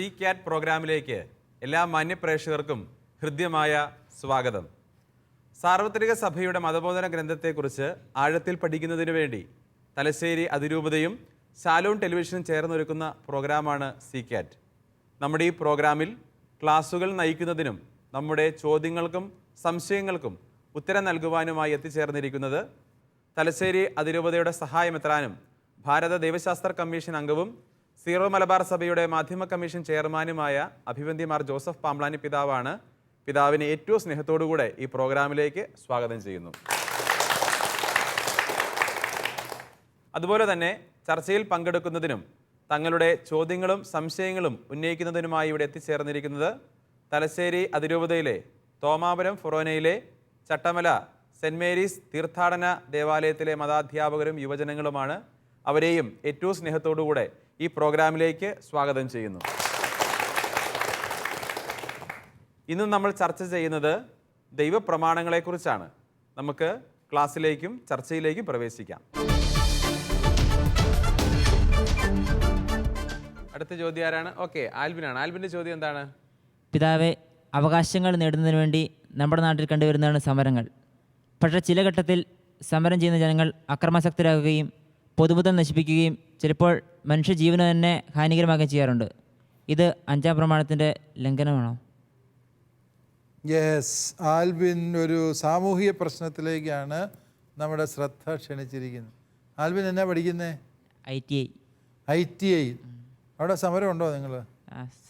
CCAT പ്രോഗ്രാമിലേക്ക് എല്ലാ മാന്യപ്രേക്ഷകർക്കും ഹൃദ്യമായ സ്വാഗതം. സാർവത്രിക സഭയുടെ മതബോധന ഗ്രന്ഥത്തെക്കുറിച്ച് ആഴത്തിൽ പഠിക്കുന്നതിനു വേണ്ടി തലശ്ശേരി അതിരൂപതയും ശാലോൺ ടെലിവിഷനും ചേർന്നൊരുക്കുന്ന പ്രോഗ്രാമാണ് CCAT. നമ്മുടെ ഈ പ്രോഗ്രാമിൽ ക്ലാസുകൾ നയിക്കുന്നതിനും നമ്മുടെ ചോദ്യങ്ങൾക്കും സംശയങ്ങൾക്കും ഉത്തരം നൽകുവാനുമായി എത്തിച്ചേർന്നിരിക്കുന്നത് തലശ്ശേരി അതിരൂപതയുടെ സഹായമെത്രാനും ഭാരത ദൈവശാസ്ത്ര കമ്മീഷൻ അംഗവും സീറോ മലബാർ സഭയുടെ മാധ്യമ കമ്മീഷൻ ചെയർമാനുമായ അഭിവന്ദ്യമാർ ജോസഫ് പാംബ്ലാനി പിതാവാണ്. പിതാവിനെ ഏറ്റവും സ്നേഹത്തോടുകൂടെ ഈ പ്രോഗ്രാമിലേക്ക് സ്വാഗതം ചെയ്യുന്നു. അതുപോലെ തന്നെ ചർച്ചയിൽ പങ്കെടുക്കുന്നതിനും തങ്ങളുടെ ചോദ്യങ്ങളും സംശയങ്ങളും ഉന്നയിക്കുന്നതിനുമായി ഇവിടെ എത്തിച്ചേർന്നിരിക്കുന്നത് തലശ്ശേരി അതിരൂപതയിലെ തോമാപുരം ഫൊറോനയിലെ ചട്ടമല സെൻറ് മേരീസ് തീർത്ഥാടന ദേവാലയത്തിലെ മതാധ്യാപകരും യുവജനങ്ങളുമാണ്. അവരെയും ഏറ്റവും സ്നേഹത്തോടുകൂടെ ഈ പ്രോഗ്രാമിലേക്ക് സ്വാഗതം ചെയ്യുന്നു. ഇന്ന് നമ്മൾ ചർച്ച ചെയ്യുന്നത് ദൈവപ്രമാണങ്ങളെക്കുറിച്ചാണ്. നമുക്ക് ക്ലാസ്സിലേക്കും ചർച്ചയിലേക്കും പ്രവേശിക്കാം. അടുത്ത ചോദ്യം ആരാണ്? ഓക്കെ, ആൽബിനാണ്. ആൽബിൻ്റെ ചോദ്യം എന്താണ്? പിതാവെ, അവകാശങ്ങൾ നേടുന്നതിന് വേണ്ടി നമ്മുടെ നാട്ടിൽ കണ്ടുവരുന്നതാണ് സമരങ്ങൾ. പക്ഷേ ചില ഘട്ടത്തിൽ സമരം ചെയ്യുന്ന ജനങ്ങൾ അക്രമാസക്തരാകുകയും പൊതുമുതൽ നശിപ്പിക്കുകയും ചിലപ്പോൾ മനുഷ്യജീവന് തന്നെ ഹാനികരമാക്കുകയും ചെയ്യാറുണ്ട്. ഇത് 5-ാം പ്രമാണത്തിൻ്റെ ലംഘനമാണോ? യെസ്, ആൽബിൻ ഒരു സാമൂഹിക പ്രശ്നത്തിലേക്കാണ് നമ്മുടെ ശ്രദ്ധ ക്ഷണിച്ചിരിക്കുന്നത്. ആൽബിൻ എന്നാ പഠിക്കുന്നേ? ITI. അവിടെ സമരമുണ്ടോ നിങ്ങൾ?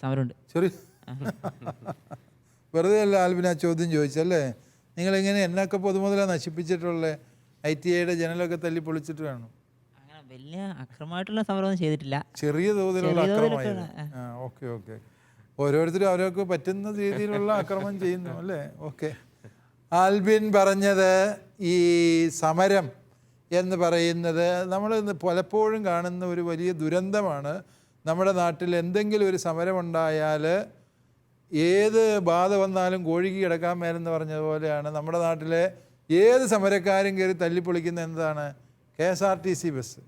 സമരമുണ്ട്. ചെറിയ വെറുതെ അല്ല ആൽബിൻ ആ ചോദ്യം ചോദിച്ചല്ലേ. നിങ്ങളെങ്ങനെ എന്നൊക്കെ പൊതുമുതലാണ് നശിപ്പിച്ചിട്ടുള്ളത്? ITIയുടെ ജനലൊക്കെ തല്ലി പൊളിച്ചിട്ട് വേണം. അങ്ങനെ വലിയ അക്രമമായിട്ടുള്ള സമരമൊന്നും ചെയ്തിട്ടില്ല, ചെറിയ തോതിലുള്ള അക്രമമായിരുന്നു. ഓക്കെ. ഓരോരുത്തരും അവരൊക്കെ പറ്റുന്ന രീതിയിലുള്ള അക്രമം ചെയ്യുന്നു അല്ലേ? ഓക്കെ. ആൽബിൻ പറഞ്ഞത് ഈ സമരം എന്ന് പറയുന്നത് നമ്മൾ പലപ്പോഴും കാണുന്ന ഒരു വലിയ ദുരന്തമാണ്. നമ്മുടെ നാട്ടിൽ എന്തെങ്കിലും ഒരു സമരമുണ്ടായാൽ ഏത് ബാധ വന്നാലും കോഴിക്ക് കിടക്കാൻ മേലെന്ന് പറഞ്ഞതുപോലെയാണ് നമ്മുടെ നാട്ടിലെ ഏത് സമരക്കാരും കയറി തല്ലിപ്പൊളിക്കുന്ന എന്താണ്? KSRTC ബസ്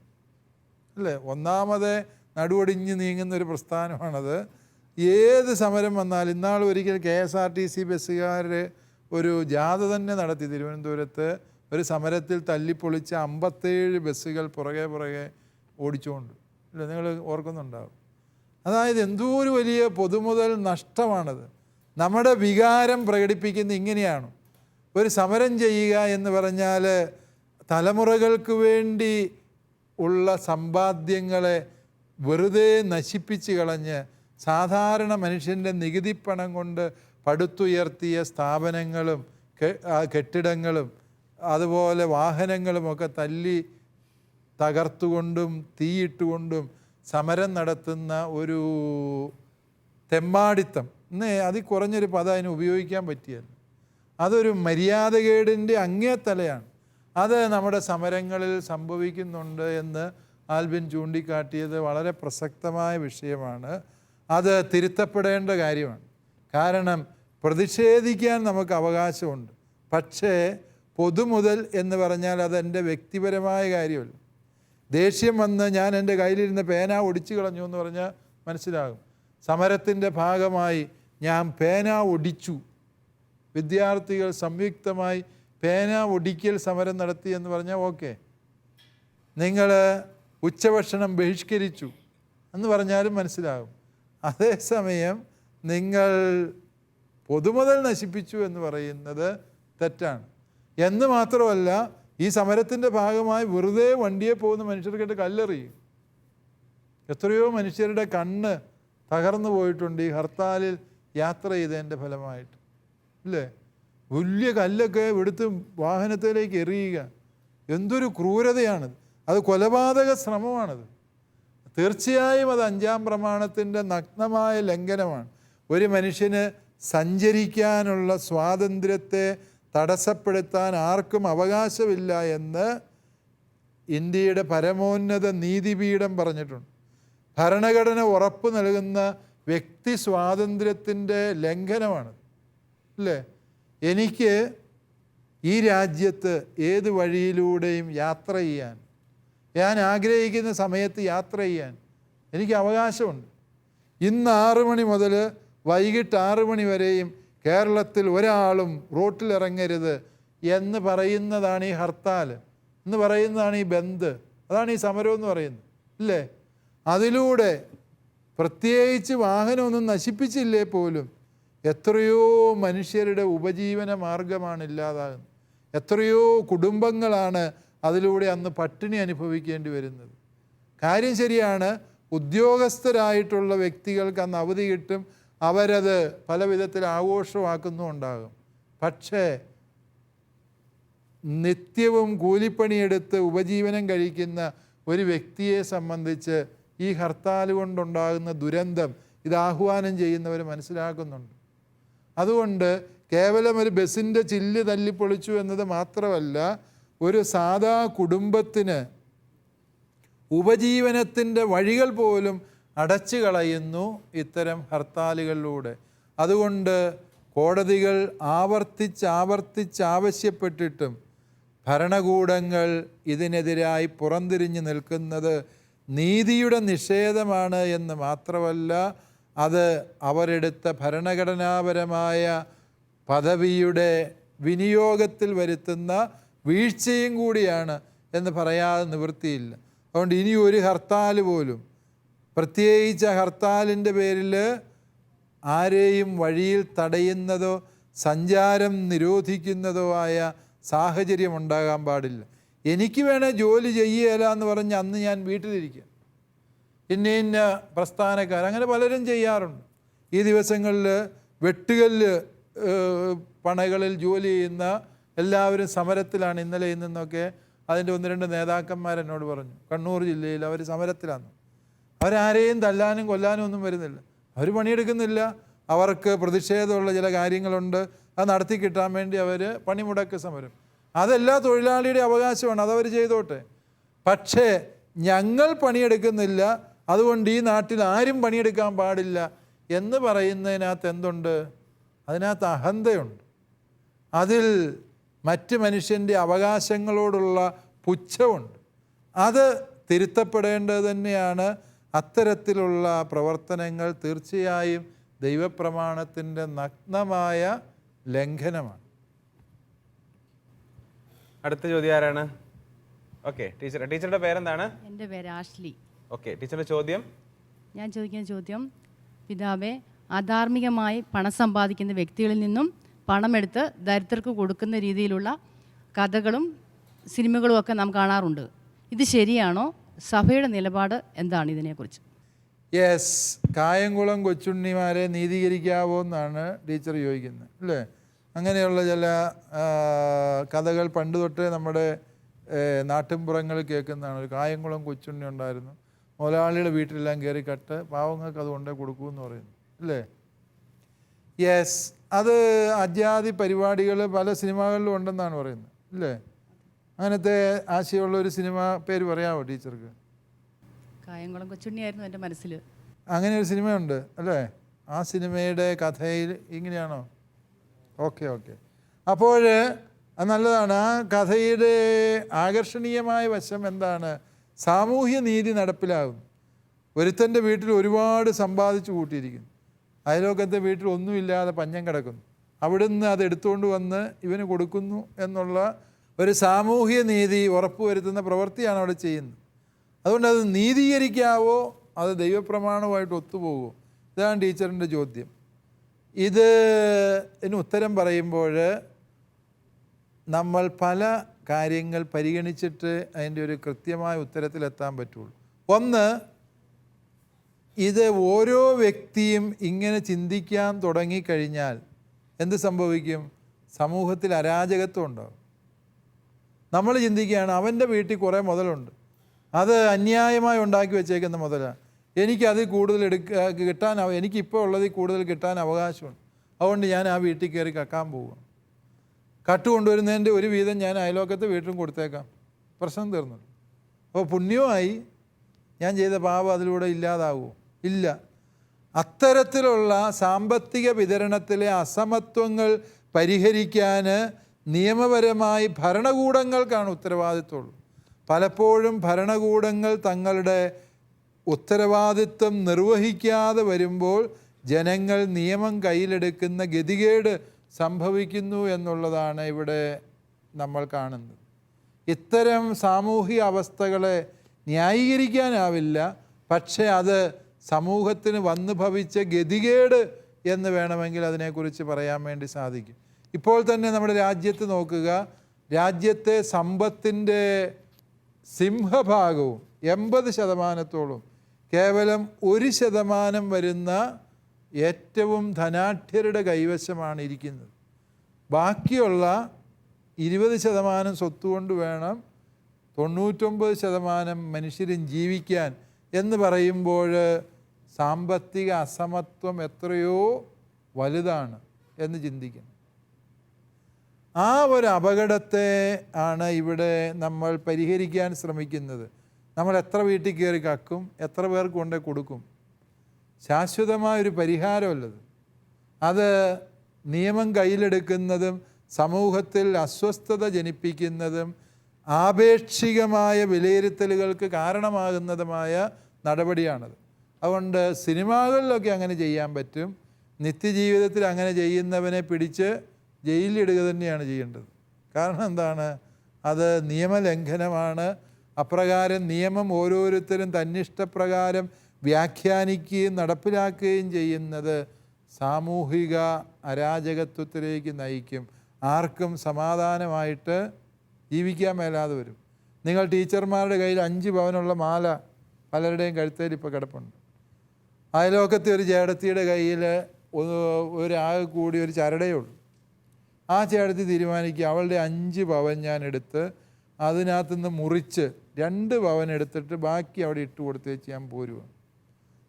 അല്ലേ? ഒന്നാമത് നടുവൊടിഞ്ഞ് നീങ്ങുന്ന ഒരു പ്രസ്ഥാനമാണത്. ഏത് സമരം വന്നാലും ഇന്നാൾ ഒരിക്കൽ KSRTC ബസ്സുകാർ ഒരു ജാഥ തന്നെ നടത്തി തിരുവനന്തപുരത്ത്. ഒരു സമരത്തിൽ തല്ലിപ്പൊളിച്ച 57 ബസ്സുകൾ പുറകെ ഓടിച്ചുകൊണ്ട് അല്ലേ? നിങ്ങൾ ഓർക്കുന്നുണ്ടാവും. അതായത് എന്തോ ഒരു വലിയ പൊതുമുതൽ നഷ്ടമാണത്. നമ്മുടെ വികാരം പ്രകടിപ്പിക്കുന്ന ഇങ്ങനെയാണ്. ഒരു സമരം ചെയ്യുക എന്ന് പറഞ്ഞാൽ തലമുറകൾക്ക് വേണ്ടി ഉള്ള സമ്പാദ്യങ്ങളെ വെറുതെ നശിപ്പിച്ച് കളഞ്ഞ് സാധാരണ മനുഷ്യൻ്റെ നികുതിപ്പണം കൊണ്ട് പടുത്തുയർത്തിയ സ്ഥാപനങ്ങളും കെട്ടിടങ്ങളും അതുപോലെ വാഹനങ്ങളുമൊക്കെ തല്ലി തകർത്തുകൊണ്ടും തീയിട്ടുകൊണ്ടും സമരം നടത്തുന്ന ഒരു തെമ്മാടിത്തം, ഇന്ന് അതിൽ കുറഞ്ഞൊരു പദം അതിന് ഉപയോഗിക്കാൻ പറ്റിയല്ല. അതൊരു മര്യാദകേടിൻ്റെ അങ്ങേത്തലയാണ്. അത് നമ്മുടെ സമരങ്ങളിൽ സംഭവിക്കുന്നുണ്ട് എന്ന് ആൽബിൻ ചൂണ്ടിക്കാട്ടിയത് വളരെ പ്രസക്തമായ വിഷയമാണ്. അത് തിരുത്തപ്പെടേണ്ട കാര്യമാണ്. കാരണം പ്രതിഷേധിക്കാൻ നമുക്ക് അവകാശമുണ്ട്. പക്ഷേ പൊതുമുതൽ എന്ന് പറഞ്ഞാൽ അതെൻ്റെ വ്യക്തിപരമായ കാര്യമല്ല. ദേഷ്യം വന്ന് ഞാൻ എൻ്റെ കയ്യിലിരുന്ന പേന ഒടിച്ചു കളഞ്ഞു എന്ന് പറഞ്ഞാൽ മനസ്സിലാകും. സമരത്തിൻ്റെ ഭാഗമായി ഞാൻ പേന ഒടിച്ചു, വിദ്യാർത്ഥികൾ സംയുക്തമായി പേന ഒടിക്കൽ സമരം നടത്തി എന്ന് പറഞ്ഞാൽ ഓക്കെ. നിങ്ങൾ ഉച്ചഭക്ഷണം ബഹിഷ്കരിച്ചു എന്ന് പറഞ്ഞാലും മനസ്സിലാകും. അതേസമയം നിങ്ങൾ പൊതുമുതൽ നശിപ്പിച്ചു എന്ന് പറയുന്നത് തെറ്റാണ്. എന്ന് മാത്രമല്ല, ഈ സമരത്തിൻ്റെ ഭാഗമായി വെറുതെ വണ്ടിയെ പോകുന്ന മനുഷ്യർക്കിട്ട് കല്ലെറിയും. എത്രയോ മനുഷ്യരുടെ കണ്ണ് തകർന്നു പോയിട്ടുണ്ട് ഈ ഹർത്താലിൽ യാത്ര ചെയ്തതിൻ്റെ ഫലമായിട്ട് ഇല്ലേ? വലിയ കല്ലൊക്കെ എടുത്ത് വാഹനത്തിലേക്ക് എറിയുക. എന്തൊരു ക്രൂരതയാണത്! അത് കൊലപാതക ശ്രമമാണത്. തീർച്ചയായും അത് 5-ാം പ്രമാണത്തിൻ്റെ നഗ്നമായ ലംഘനമാണ്. ഒരു മനുഷ്യന് സഞ്ചരിക്കാനുള്ള സ്വാതന്ത്ര്യത്തെ തടസ്സപ്പെടുത്താൻ ആർക്കും അവകാശമില്ല എന്ന് ഇന്ത്യയുടെ പരമോന്നത നീതിപീഠം പറഞ്ഞിട്ടുണ്ട്. ഭരണഘടന ഉറപ്പ് നൽകുന്ന വ്യക്തി സ്വാതന്ത്ര്യത്തിൻ്റെ ലംഘനമാണ് അല്ലേ? എനിക്ക് ഈ രാജ്യത്ത് ഏത് വഴിയിലൂടെയും യാത്ര ചെയ്യാൻ, ഞാൻ ആഗ്രഹിക്കുന്ന സമയത്ത് യാത്ര ചെയ്യാൻ എനിക്ക് അവകാശമുണ്ട്. ഇന്ന് 6 മണി മുതൽ വൈകിട്ട് 6 മണി വരെയും കേരളത്തിൽ ഒരാളും റോട്ടിലിറങ്ങരുത് എന്ന് പറയുന്നതാണ് ഈ ഹർത്താൽ, എന്ന് പറയുന്നതാണ് ഈ ബന്ദ്, അതാണ് ഈ സമരം എന്ന് പറയുന്നത്, ഇല്ലേ? അതിലൂടെ പ്രത്യേകിച്ച് വാഹനമൊന്നും നശിപ്പിച്ചില്ലേ പോലും എത്രയോ മനുഷ്യരുടെ ഉപജീവന മാർഗമാണ് ഇല്ലാതാകുന്നത്. എത്രയോ കുടുംബങ്ങളാണ് അതിലൂടെ അന്ന് പട്ടിണി അനുഭവിക്കേണ്ടി വരുന്നത്. കാര്യം ശരിയാണ്, ഉദ്യോഗസ്ഥരായിട്ടുള്ള വ്യക്തികൾക്ക് അന്ന് അവധി കിട്ടും, അവരത് പല വിധത്തിൽ ആഘോഷമാക്കുന്നുണ്ടാകും. പക്ഷേ നിത്യവും കൂലിപ്പണിയെടുത്ത് ഉപജീവനം കഴിക്കുന്ന ഒരു വ്യക്തിയെ സംബന്ധിച്ച് ഈ ഹർത്താൽ കൊണ്ടുണ്ടാകുന്ന ദുരന്തം ഇത് ആഹ്വാനം ചെയ്യുന്നവർ മനസ്സിലാക്കുന്നുണ്ട്. അതുകൊണ്ട് കേവലം ഒരു ബസ്സിൻ്റെ ചില്ല് തല്ലിപ്പൊളിച്ചു എന്നത് മാത്രമല്ല, ഒരു സാധാ കുടുംബത്തിന് ഉപജീവനത്തിൻ്റെ വഴികൾ പോലും അടച്ചു കളയുന്നു ഇത്തരം ഹർത്താലുകളിലൂടെ. അതുകൊണ്ട് കോടതികൾ ആവർത്തിച്ചാവശ്യപ്പെട്ടിട്ടും ഭരണകൂടങ്ങൾ ഇതിനെതിരായി പുറംതിരിഞ്ഞ് നിൽക്കുന്നത് നീതിയുടെ നിഷേധമാണ് എന്ന് മാത്രമല്ല, അത് അവരെടുത്ത ഭരണഘടനാപരമായ പദവിയുടെ വിനിയോഗത്തിൽ വരുത്തുന്ന വീഴ്ചയും കൂടിയാണ് എന്ന് പറയാതെ നിവൃത്തിയില്ല. അതുകൊണ്ട് ഇനി ഒരു ഹർത്താൽ പോലും, പ്രത്യേകിച്ച് ഹർത്താലിൻ്റെ പേരിൽ ആരെയും വഴിയിൽ തടയുന്നതോ സഞ്ചാരം നിരോധിക്കുന്നതോ ആയ സാഹചര്യം ഉണ്ടാകാൻ പാടില്ല. എനിക്ക് വേണേൽ ജോലി ചെയ്യുകയില്ല എന്ന് പറഞ്ഞ് അന്ന് ഞാൻ വീട്ടിലിരിക്കുക, ഇന്ന പ്രസ്ഥാനക്കാർ അങ്ങനെ പലരും ചെയ്യാറുണ്ട്. ഈ ദിവസങ്ങളിൽ വെട്ടുകല്ല് പണകളിൽ ജോലി ചെയ്യുന്ന എല്ലാവരും സമരത്തിലാണ്. ഇന്നലെ ഇന്നൊക്കെ അതിൻ്റെ 1-2 നേതാക്കന്മാർ എന്നോട് പറഞ്ഞു, കണ്ണൂർ ജില്ലയിൽ അവർ സമരത്തിലാണ്. അവരാരെയും തല്ലാനും കൊല്ലാനും ഒന്നും വരുന്നില്ല, അവർ പണിയെടുക്കുന്നില്ല, അവർക്ക് പ്രതിഷേധമുള്ള ചില കാര്യങ്ങളുണ്ട്, അത് നടത്തി കിട്ടാൻ വേണ്ടി അവർ പണിമുടക്ക് സമരം. അതെല്ലാ തൊഴിലാളിയുടെ അവകാശമാണ്, അതവർ ചെയ്തോട്ടെ. പക്ഷേ ഞങ്ങൾ പണിയെടുക്കുന്നില്ല, അതുകൊണ്ട് ഈ നാട്ടിൽ ആരും പണിയെടുക്കാൻ പാടില്ല എന്ന് പറയുന്നതിനകത്ത് എന്തുണ്ട്? അതിനകത്ത് അഹന്തയുണ്ട്. അതിൽ മറ്റ് മനുഷ്യൻ്റെ അവകാശങ്ങളോടുള്ള പുച്ഛമുണ്ട്. അത് തിരുത്തപ്പെടേണ്ടത് തന്നെയാണ്. അത്തരത്തിലുള്ള പ്രവർത്തനങ്ങൾ തീർച്ചയായും ദൈവപ്രമാണത്തിൻ്റെ നഗ്നമായ ലംഘനമാണ്. അടുത്ത ചോദ്യം ആരാണ്? ഓക്കെ, ടീച്ചറുടെ പേരെന്താണ്? എൻ്റെ പേര് ആഷ്ലി. ഓക്കെ, ടീച്ചറുടെ ചോദ്യം. ഞാൻ ചോദിക്കുന്ന ചോദ്യം, പിതാവേ, അധാർമികമായി പണം സമ്പാദിക്കുന്ന വ്യക്തികളിൽ നിന്നും പണമെടുത്ത് ദരിദ്രർക്ക് കൊടുക്കുന്ന രീതിയിലുള്ള കഥകളും സിനിമകളും ഒക്കെ നാം കാണാറുണ്ട്. ഇത് ശരിയാണോ? സഭയുടെ നിലപാട് എന്താണ് ഇതിനെക്കുറിച്ച്? യെസ്, കായംകുളം കൊച്ചുണ്ണിമാരെ നീതീകരിക്കാവോ എന്നാണ് ടീച്ചർ ചോദിക്കുന്നത്, അല്ലേ? അങ്ങനെയുള്ള ചില കഥകൾ പണ്ട് തൊട്ടേ നമ്മുടെ നാട്ടിൻപുറങ്ങളിൽ കേൾക്കുന്നതാണ്. ഒരു കായംകുളം കൊച്ചുണ്ണി ഉണ്ടായിരുന്നു, മുതലാളിയുടെ വീട്ടിലെല്ലാം കയറി കട്ട് പാവങ്ങൾക്ക് അത് കൊണ്ടേ കൊടുക്കുമെന്ന് പറയുന്നു, അല്ലേ? യെസ്, അത് അജാതി പരിപാടികൾ പല സിനിമകളിലും ഉണ്ടെന്നാണ് പറയുന്നത്, അല്ലേ? അങ്ങനത്തെ ആശയമുള്ള ഒരു സിനിമ പേര് പറയാമോ ടീച്ചർക്ക്? കായംകുളം കൊച്ചുണ്ണിയായിരുന്നു എൻ്റെ മനസ്സിൽ. അങ്ങനെ ഒരു സിനിമയുണ്ട്, അല്ലേ? ആ സിനിമയുടെ കഥയിൽ ഇങ്ങനെയാണോ? ഓക്കെ. അപ്പോൾ അത് നല്ലതാണ്. ആ കഥയുടെ ആകർഷണീയമായ വശം എന്താണ്? സാമൂഹ്യ നീതി നടപ്പിലാകും. ഒരുത്തൻ്റെ വീട്ടിൽ ഒരുപാട് സമ്പാദിച്ചു കൂട്ടിയിരിക്കുന്നു, അയലോക്കത്തെ വീട്ടിൽ ഒന്നുമില്ലാതെ പഞ്ഞം കിടക്കുന്നു, അവിടുന്ന് അത് എടുത്തുകൊണ്ട് വന്ന് ഇവന് കൊടുക്കുന്നു എന്നുള്ള ഒരു സാമൂഹ്യ നീതി ഉറപ്പുവരുത്തുന്ന പ്രവൃത്തിയാണ് അവിടെ ചെയ്യുന്നത്. അതുകൊണ്ട് അത് നീതീകരിക്കാവോ, അത് ദൈവപ്രമാണവുമായിട്ട് ഒത്തുപോകുമോ? ഇതാണ് ടീച്ചറിൻ്റെ ചോദ്യം. ഇതിന് ഉത്തരം പറയുമ്പോൾ നമ്മൾ പല കാര്യങ്ങൾ പരിഗണിച്ചിട്ട് അതിൻ്റെ ഒരു കൃത്യമായ ഉത്തരത്തിലെത്താൻ പറ്റുള്ളൂ. ഒന്ന്, ഇത് ഓരോ വ്യക്തിയും ഇങ്ങനെ ചിന്തിക്കാൻ തുടങ്ങിക്കഴിഞ്ഞാൽ എന്ത് സംഭവിക്കും? സമൂഹത്തിൽ അരാജകത്വം ഉണ്ടാകും. നമ്മൾ ചിന്തിക്കുകയാണ് അവൻ്റെ വീട്ടിൽ കുറേ മുതലുണ്ട്, അത് അന്യായമായി ഉണ്ടാക്കി വെച്ചേക്കുന്ന മുതലാണ്, എനിക്കതിൽ കൂടുതൽ കിട്ടാൻ, എനിക്കിപ്പോൾ ഉള്ളതിൽ കൂടുതൽ കിട്ടാൻ അവകാശമുണ്ട്, അതുകൊണ്ട് ഞാൻ ആ വീട്ടിൽ കയറി കക്കാൻ പോവുക. കട്ട് കൊണ്ടുവരുന്നതിൻ്റെ ഒരു വീതം ഞാൻ അയലോക്കത്തെ വീട്ടിലും കൊടുത്തേക്കാം, പ്രശ്നം തീർന്നു. അപ്പോൾ പുണ്യമായി ഞാൻ ചെയ്ത പാപം അതിലൂടെ ഇല്ലാതാവുമോ? ഇല്ല. അത്തരത്തിലുള്ള സാമ്പത്തിക വിതരണത്തിലെ അസമത്വങ്ങൾ പരിഹരിക്കാൻ നിയമപരമായി ഭരണകൂടങ്ങൾക്കാണ് ഉത്തരവാദിത്വമുള്ളൂ. പലപ്പോഴും ഭരണകൂടങ്ങൾ തങ്ങളുടെ ഉത്തരവാദിത്വം നിർവഹിക്കാതെ വരുമ്പോൾ ജനങ്ങൾ നിയമം കയ്യിലെടുക്കുന്ന ഗതികേട് സംഭവിക്കുന്നു എന്നുള്ളതാണ് ഇവിടെ നമ്മൾ കാണുന്നത്. ഇത്തരം സാമൂഹിക അവസ്ഥകളെ ന്യായീകരിക്കാനാവില്ല, പക്ഷേ അത് സമൂഹത്തിന് വന്നു ഭവിച്ച ഗതികേട് എന്ന് വേണമെങ്കിൽ അതിനെക്കുറിച്ച് പറയാൻ വേണ്ടി സാധിക്കും. ഇപ്പോൾ തന്നെ നമ്മുടെ രാജ്യത്ത് നോക്കുക, രാജ്യത്തെ സമ്പത്തിൻ്റെ സിംഹഭാഗവും 80% കേവലം 1% വരുന്ന ഏറ്റവും ധനാഢ്യരുടെ കൈവശമാണ് ഇരിക്കുന്നത്. ബാക്കിയുള്ള 20% സ്വത്തുകൊണ്ട് വേണം 99% മനുഷ്യരും ജീവിക്കാൻ എന്ന് പറയുമ്പോൾ സാമ്പത്തിക അസമത്വം എത്രയോ വലുതാണ് എന്ന് ചിന്തിക്കണം. ആ ഒരു അപകടത്തെ ആണ് ഇവിടെ നമ്മൾ പരിഹരിക്കാൻ ശ്രമിക്കുന്നത്. നമ്മൾ എത്ര വീട്ടിൽ കയറി കക്കും, എത്ര പേർക്ക് കൊണ്ടേ കൊടുക്കും? ശാശ്വതമായൊരു പരിഹാരമല്ലത്. അത് നിയമം കയ്യിലെടുക്കുന്നതും സമൂഹത്തിൽ അസ്വസ്ഥത ജനിപ്പിക്കുന്നതും ആപേക്ഷികമായ വിലയിരുത്തലുകൾക്ക് കാരണമാകുന്നതുമായ നടപടിയാണത്. അതുകൊണ്ട് സിനിമകളിലൊക്കെ അങ്ങനെ ചെയ്യാൻ പറ്റും, നിത്യജീവിതത്തിൽ അങ്ങനെ ചെയ്യുന്നവനെ പിടിച്ച് ജയിലിലിടുക തന്നെയാണ് ചെയ്യേണ്ടത്. കാരണം എന്താണ്? അത് നിയമലംഘനമാണ്. അപ്രകാരം നിയമം ഓരോരുത്തരും തന്നിഷ്ടപ്രകാരം വ്യാഖ്യാനിക്കുകയും നടപ്പിലാക്കുകയും ചെയ്യുന്നത് സാമൂഹിക അരാജകത്വത്തിലേക്ക് നയിക്കും. ആർക്കും സമാധാനമായിട്ട് ജീവിക്കാൻ മേലാതെ വരും. നിങ്ങൾ ടീച്ചർമാരുടെ കയ്യിൽ 5 പവനുള്ള മാല പലരുടെയും കഴുത്തേൽ ഇപ്പോൾ കിടപ്പുണ്ട്. അയലോക്കത്തെ ഒരു ചേടത്തിയുടെ കയ്യിൽ ഒരാകെ കൂടി ഒരു ചരടേ ഉള്ളൂ. ആ ചേടത്തി തീരുമാനിക്കുക, അവളുടെ 5 പവൻ ഞാൻ എടുത്ത് അതിനകത്തുനിന്ന് മുറിച്ച് 2 പവൻ എടുത്തിട്ട് ബാക്കി അവിടെ ഇട്ട് കൊടുത്ത് വെച്ച് ഞാൻ പോരുവാണ്.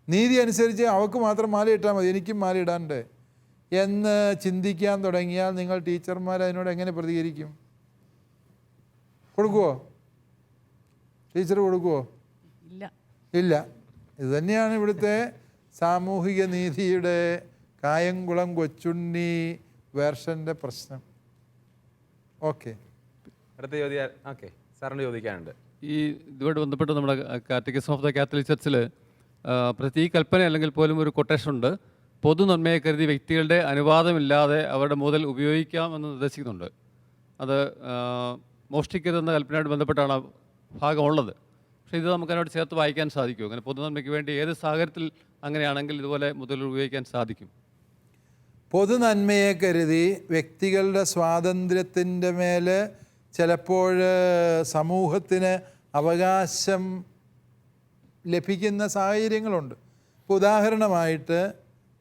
നീതി അനുസരിച്ച് അവൾക്ക് മാത്രം മാല ഇട്ടാൽ മതി, എനിക്കും മാല ഇടാണ്ട് എന്ന് ചിന്തിക്കാൻ തുടങ്ങിയാൽ നിങ്ങൾ ടീച്ചർമാർ അതിനോട് എങ്ങനെ പ്രതികരിക്കും? കൊടുക്കുവോ? ടീച്ചർ കൊടുക്കുവോ? ഇല്ല. ഇത് തന്നെയാണ് ഇവിടുത്തെ സാമൂഹിക നീതിയുടെ കായംകുളം കൊച്ചുണ്ണി വേർഷൻ്റെ പ്രശ്നം. ഓക്കെ, അടുത്ത ചോദ്യം ഓക്കെ സാറിന് ചോദിക്കാനുണ്ട്. ഈ ഇതുമായിട്ട് ബന്ധപ്പെട്ട് നമ്മുടെ കാറ്റഗിസം ഓഫ് ദ കാത്തലിക് ചർച്ചിൽ ഈ കൽപ്പന അല്ലെങ്കിൽ പോലും ഒരു കൊട്ടേഷൻ ഉണ്ട്. പൊതു നന്മയെ കരുതി വ്യക്തികളുടെ അനുവാദമില്ലാതെ അവരുടെ മുതൽ ഉപയോഗിക്കാമെന്ന് നിർദ്ദേശിക്കുന്നുണ്ട്. അത് മോഷ്ടിക്കരുതെന്ന കൽപ്പനയായിട്ട് ബന്ധപ്പെട്ടാണ് ഭാഗമുള്ളത്. പക്ഷേ ഇത് നമുക്ക് അതിനോട് ചേർത്ത് വായിക്കാൻ സാധിക്കുമോ? അങ്ങനെ പൊതു നന്മയ്ക്ക് വേണ്ടി ഏത് സാഹചര്യത്തിൽ അങ്ങനെയാണെങ്കിൽ ഇതുപോലെ മുതൽ ഉപയോഗിക്കാൻ സാധിക്കും? പൊതു നന്മയെ കരുതി വ്യക്തികളുടെ സ്വാതന്ത്ര്യത്തിൻ്റെ മേൽ ചിലപ്പോൾ സമൂഹത്തിന് അവകാശം ലഭിക്കുന്ന സാഹചര്യങ്ങളുണ്ട്. ഇപ്പോൾ ഉദാഹരണമായിട്ട്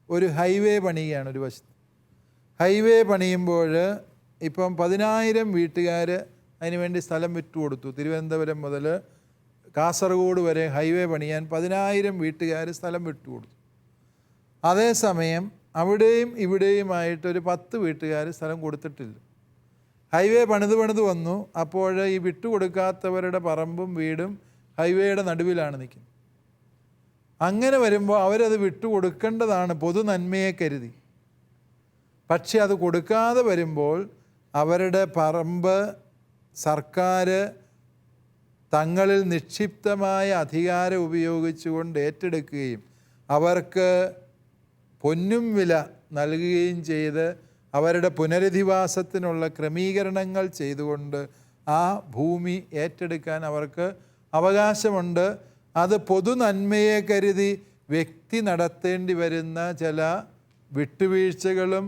ഒരു ഹൈവേ പണിയുകയാണ് ഒരു വശത്ത്. ഹൈവേ പണിയുമ്പോൾ ഇപ്പം 10,000 വീട്ടുകാർ അതിനുവേണ്ടി സ്ഥലം വിട്ടുകൊടുത്തു. തിരുവനന്തപുരം മുതൽ കാസർഗോഡ് വരെ ഹൈവേ പണിയാൻ 10,000 വീട്ടുകാർ സ്ഥലം വിട്ടുകൊടുത്തു. അതേസമയം അവിടെയും ഇവിടെയുമായിട്ടൊരു 10 വീട്ടുകാർ സ്ഥലം കൊടുത്തിട്ടില്ല. ഹൈവേ പണിത് വന്നു. അപ്പോൾ ഈ വിട്ടുകൊടുക്കാത്തവരുടെ പറമ്പും വീടും ഹൈവേയുടെ നടുവിലാണ് നിൽക്കുന്നത്. അങ്ങനെ വരുമ്പോൾ അവരത് വിട്ടുകൊടുക്കേണ്ടതാണ് പൊതു നന്മയെ കരുതി. പക്ഷെ അത് കൊടുക്കാതെ വരുമ്പോൾ അവരുടെ പറമ്പ് സർക്കാർ തങ്ങളിൽ നിക്ഷിപ്തമായ അധികാരം ഉപയോഗിച്ചുകൊണ്ട് ഏറ്റെടുക്കുകയും അവർക്ക് പൊന്നും വില നൽകുകയും ചെയ്ത് അവരുടെ പുനരധിവാസത്തിനുള്ള ക്രമീകരണങ്ങൾ ചെയ്തുകൊണ്ട് ആ ഭൂമി ഏറ്റെടുക്കാൻ അവർക്ക് അവകാശമുണ്ട്. അത് പൊതു നന്മയെ കരുതി വ്യക്തി നടത്തേണ്ടി വരുന്ന ചില വിട്ടുവീഴ്ചകളും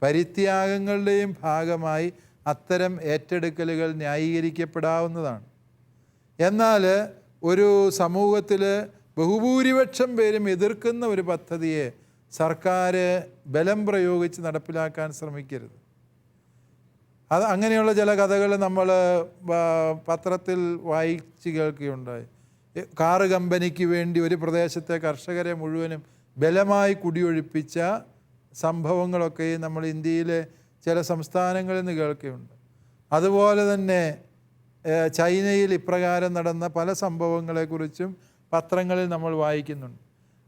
പരിത്യാഗങ്ങളുടെയും ഭാഗമായി അത്തരം ഏറ്റെടുക്കലുകൾ ന്യായീകരിക്കപ്പെടാവുന്നതാണ്. എന്നാൽ ഒരു സമൂഹത്തിൽ ബഹുഭൂരിപക്ഷം പേരും എതിർക്കുന്ന ഒരു പദ്ധതിയെ സർക്കാർ ബലം പ്രയോഗിച്ച് നടപ്പിലാക്കാൻ ശ്രമിക്കരുത്. അത് അങ്ങനെയുള്ള ചില കഥകൾ നമ്മൾ പത്രത്തിൽ വായിച്ച് കേൾക്കുകയുണ്ടായി. കാറ് കമ്പനിക്ക് വേണ്ടി ഒരു പ്രദേശത്തെ കർഷകരെ മുഴുവനും ബലമായി കുടിയൊഴിപ്പിച്ച സംഭവങ്ങളൊക്കെ നമ്മൾ ഇന്ത്യയിലെ ചില സംസ്ഥാനങ്ങളിൽ നിന്ന് കേൾക്കുകയുണ്ട്. അതുപോലെ തന്നെ ചൈനയിൽ ഇപ്രകാരം നടന്ന പല സംഭവങ്ങളെക്കുറിച്ചും പത്രങ്ങളിൽ നമ്മൾ വായിക്കുന്നുണ്ട്.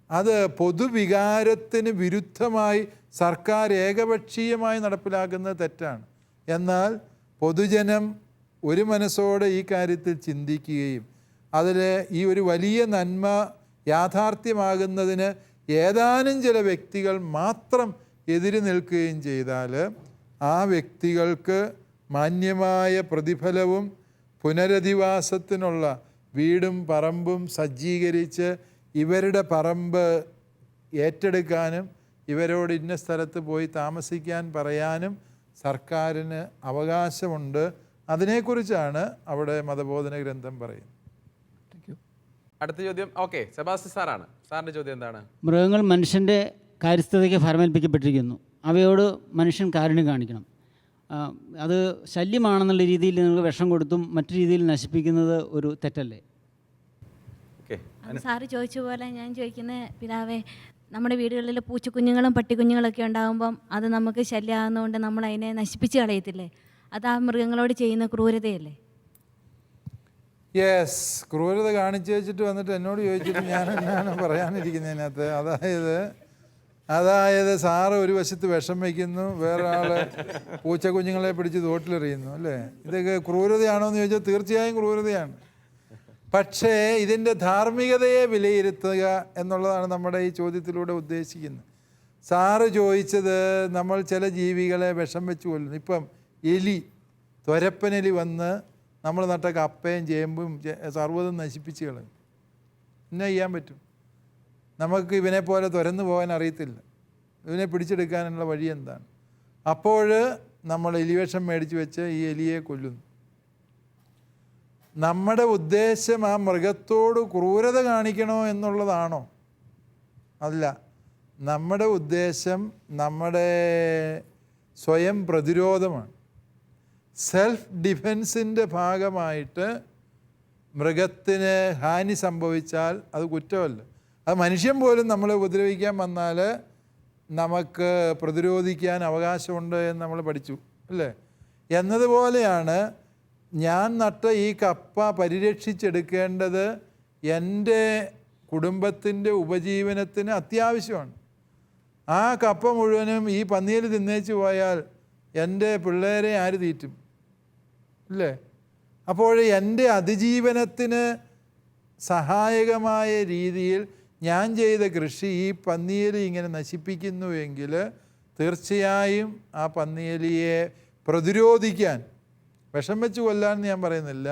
അത് പൊതുവികാരത്തിന് വിരുദ്ധമായി സർക്കാർ ഏകപക്ഷീയമായി നടപ്പിലാക്കുന്നത് തെറ്റാണ്. എന്നാൽ പൊതുജനം ഒരു മനസ്സോടെ ഈ കാര്യത്തിൽ ചിന്തിക്കുകയും അതിൽ ഈ ഒരു വലിയ നന്മ യാഥാർത്ഥ്യമാകുന്നതിന് ഏതാനും ചില വ്യക്തികൾ മാത്രം എതിര് നിൽക്കുകയും ചെയ്താൽ ആ വ്യക്തികൾക്ക് മാന്യമായ പ്രതിഫലവും പുനരധിവാസത്തിനുള്ള വീടും പറമ്പും സജ്ജീകരിച്ച് ഇവരുടെ പറമ്പ് ഏറ്റെടുക്കാനും ഇവരോട് ഇന്ന സ്ഥലത്ത് പോയി താമസിക്കാൻ പറയാനും സർക്കാരിന് അവകാശമുണ്ട്. അതിനെക്കുറിച്ചാണ് അവിടെ മതബോധന ഗ്രന്ഥം പറയുന്നത്. അടുത്ത ചോദ്യം ഓക്കെ സെബാസ്റ്റ്യൻ സാറാണ്. സാറിൻ്റെ ചോദ്യം എന്താണ്? മൃഗങ്ങൾ മനുഷ്യൻ്റെ കാര്യസ്ഥതയ്ക്ക് ഫലമേൽപ്പിക്കപ്പെട്ടിരിക്കുന്നു. അവയോട് മനുഷ്യൻ കാരുണ്യം കാണിക്കണം. അത് ശല്യമാണെന്നുള്ള രീതിയിൽ നിങ്ങൾ വിഷം കൊടുത്തും മറ്റു രീതിയിൽ നശിപ്പിക്കുന്നത് ഒരു തെറ്റല്ലേ? ഓക്കെ, സാറ് ചോദിച്ച പോലെ ഞാൻ ചോദിക്കുന്നത്, പിതാവേ, നമ്മുടെ വീടുകളിൽ പൂച്ചക്കുഞ്ഞുങ്ങളും പട്ടിക്കുഞ്ഞുങ്ങളൊക്കെ ഉണ്ടാകുമ്പം അത് നമുക്ക് ശല്യമാകുന്നതുകൊണ്ട് നമ്മൾ അതിനെ നശിപ്പിച്ച് കളയത്തില്ലേ? അത് ആ മൃഗങ്ങളോട് ചെയ്യുന്ന ക്രൂരതയല്ലേ? യെസ്, ക്രൂരത കാണിച്ചു വെച്ചിട്ട് വന്നിട്ട് എന്നോട് ചോദിച്ചിട്ട് ഞാൻ എന്നാണ് പറയാനിരിക്കുന്നതിനകത്ത്. അതായത് സാറ് ഒരു വശത്ത് വിഷം വയ്ക്കുന്നു, വേറെ ആൾ പൂച്ചക്കുഞ്ഞുങ്ങളെ പിടിച്ച് തോട്ടിലെറിയുന്നു, അല്ലേ? ഇതൊക്കെ ക്രൂരതയാണോ എന്ന് ചോദിച്ചാൽ തീർച്ചയായും ക്രൂരതയാണ്. പക്ഷേ ഇതിൻ്റെ ധാർമ്മികതയെ വിലയിരുത്തുക എന്നുള്ളതാണ് നമ്മുടെ ഈ ചോദ്യത്തിലൂടെ ഉദ്ദേശിക്കുന്നത്. സാറ് ചോദിച്ചത് നമ്മൾ ചില ജീവികളെ വിഷം വെച്ച് കൊല്ലുന്നു. ഇപ്പം എലി, ത്വരപ്പനെലി വന്ന് നമ്മൾ നട്ട കപ്പയും ചേമ്പും സർവ്വതും നശിപ്പിച്ച് കളയും. എന്നാ ചെയ്യാൻ പറ്റും? നമുക്ക് ഇവനെ പോലെ തുരന്നു പോകാൻ അറിയത്തില്ല. ഇവനെ പിടിച്ചെടുക്കാനുള്ള വഴി എന്താണ്? അപ്പോൾ നമ്മൾ എലിവേഷം മേടിച്ച് വെച്ച് ഈ എലിയെ കൊല്ലുന്നു. നമ്മുടെ ഉദ്ദേശം ആ മൃഗത്തോട് ക്രൂരത കാണിക്കണോ എന്നുള്ളതാണോ? അല്ല. നമ്മുടെ ഉദ്ദേശം നമ്മുടെ സ്വയം പ്രതിരോധമാണ്. സെൽഫ് ഡിഫെൻസിൻ്റെ ഭാഗമായിട്ട് മൃഗത്തിന് ഹാനി സംഭവിച്ചാൽ അത് കുറ്റമല്ല. അത് മനുഷ്യൻ പോലും നമ്മളെ ഉപദ്രവിക്കാൻ വന്നാൽ നമുക്ക് പ്രതിരോധിക്കാൻ അവകാശമുണ്ട് എന്ന് നമ്മൾ പഠിച്ചു, അല്ലേ? എന്നതുപോലെയാണ് ഞാൻ നട്ട ഈ കപ്പ പരിരക്ഷിച്ചെടുക്കേണ്ടത് എൻ്റെ കുടുംബത്തിൻ്റെ ഉപജീവനത്തിന് അത്യാവശ്യമാണ്. ആ കപ്പ മുഴുവനും ഈ പന്നിയിൽ തിന്നേച്ച് പോയാൽ എൻ്റെ പിള്ളേരെ ആര് തീറ്റും, ഇല്ലേ? അപ്പോൾ എൻ്റെ അതിജീവനത്തിന് സഹായകമായ രീതിയിൽ ഞാൻ ചെയ്ത കൃഷി ഈ പന്നിയെലി ഇങ്ങനെ നശിപ്പിക്കുന്നുവെങ്കിൽ തീർച്ചയായും ആ പന്നിയെലിയെ പ്രതിരോധിക്കാൻ, വിഷം വെച്ച് കൊല്ലാൻ ഞാൻ പറയുന്നില്ല,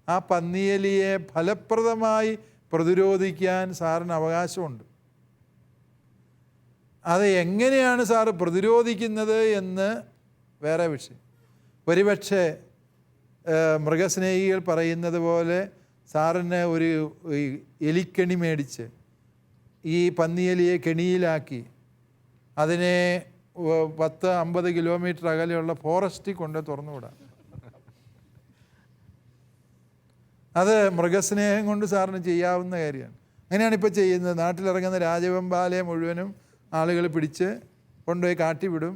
ആ പന്നിയെലിയെ ഫലപ്രദമായി പ്രതിരോധിക്കാൻ സാറിന് അവകാശമുണ്ട്. അത് എങ്ങനെയാണ് സാറ് പ്രതിരോധിക്കുന്നത് എന്ന് വേറെ വിഷയം. ഒരുപക്ഷെ മൃഗസ്നേഹികൾ പറയുന്നത് പോലെ സാറിന് ഒരു എലിക്കണി മേടിച്ച് ഈ പന്നിയെലിയെ കെണിയിലാക്കി അതിനെ 10-50 കിലോമീറ്റർ അകലെയുള്ള ഫോറസ്റ്റിൽ കൊണ്ട് തുറന്നുവിടാം. അത് മൃഗസ്നേഹം കൊണ്ട് സാറിന് ചെയ്യാവുന്ന കാര്യമാണ്. അങ്ങനെയാണ് ഇപ്പോൾ ചെയ്യുന്നത്. നാട്ടിലിറങ്ങുന്ന രാജവെമ്പാലയെ മുഴുവനും ആളുകൾ പിടിച്ച് കൊണ്ടുപോയി കാട്ടിവിടും.